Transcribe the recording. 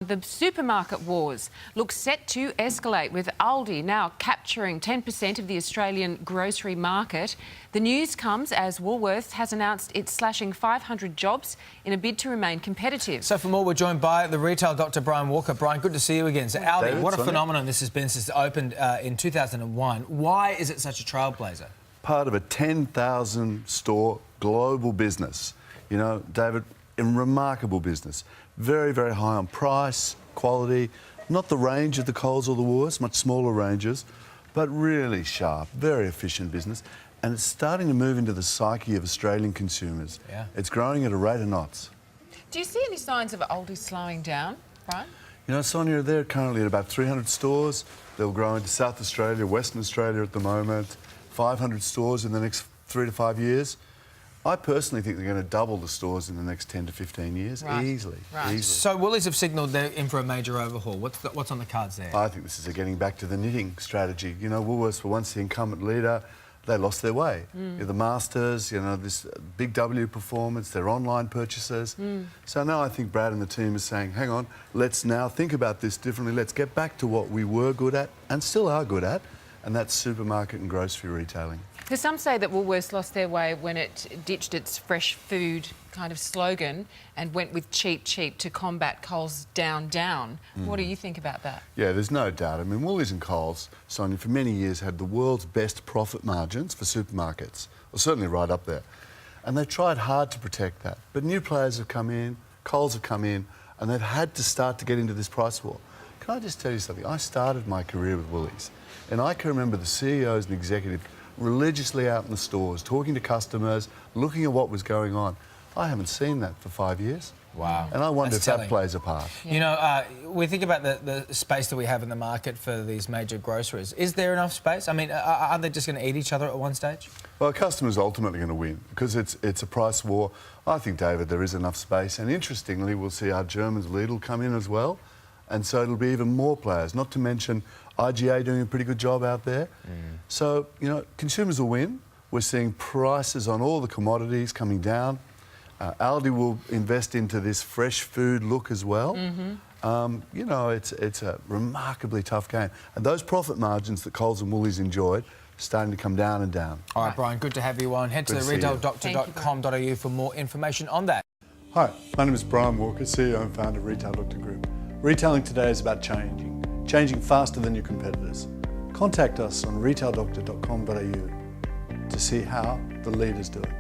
The supermarket wars look set to escalate, with Aldi now capturing 10% of the Australian grocery market. The news comes as Woolworths has announced it's slashing 500 jobs in a bid to remain competitive. So for more, we're joined by the retail doctor, Brian Walker. Brian, good to see you again. So Aldi, David, what a phenomenon this has been since it opened in 2001. Why is it such a trailblazer? Part of a 10,000 store global business. You know, David, a remarkable business. Very, very high on price, quality, not the range of the Coles or the Woolworths, much smaller ranges, but really sharp, very efficient business. And it's starting to move into the psyche of Australian consumers. Yeah. It's growing at a rate of knots. Do you see any signs of Aldi slowing down, Brian? You know, Sonia, they're currently at about 300 stores. They'll grow into South Australia, Western Australia at the moment, 500 stores in the next 3 to 5 years. I personally think they're going to double the stores in the next 10 to 15 years, easily. Easily. So Woolies have signalled they're in for a major overhaul. What's on the cards there? I think this is a getting back to the knitting strategy. You know, Woolworths were once the incumbent leader. They lost their way. The Masters, you know, this Big W performance, their online purchases. So now I think Brad and the team are saying, hang on, let's now think about this differently. Let's get back to what we were good at and still are good at, and that's supermarket and grocery retailing. Because some say that Woolworths lost their way when it ditched its fresh food kind of slogan and went with cheap, cheap to combat Coles down, down. What do you think about that? Yeah, there's no doubt. I mean, Woolies and Coles, Sonia, for many years had the world's best profit margins for supermarkets, or certainly right up there. And they tried hard to protect that. But new players have come in, Coles have come in, and they've had to start to get into this price war. Can I just tell you something? I started my career with Woolies, and I can remember the CEOs and executives religiously out in the stores, talking to customers, looking at what was going on. I haven't seen that for 5 years. Wow. And I wonder That's if telling. that plays a part. Yeah. You know, we think about the space that we have in the market for these major groceries. Is there enough space? I mean, are they just going to eat each other at one stage? Well, customers are ultimately going to win because it's a price war. I think, David, there is enough space. And interestingly, we'll see our Germans Lidl come in as well. And so it'll be even more players, not to mention IGA doing a pretty good job out there. So, you know, consumers will win. We're seeing prices on all the commodities coming down. Aldi will invest into this fresh food look as well. You know, it's a remarkably tough game. And those profit margins that Coles and Woolies enjoyed are starting to come down and down. All right, Brian, good to have you on. Head to Good to see you. retaildoctor.com.au for more information on that. Hi, my name is Brian Walker, CEO and founder of Retail Doctor Group. Retailing today is about changing faster than your competitors. Contact us on retaildoctor.com.au to see how the leaders do it.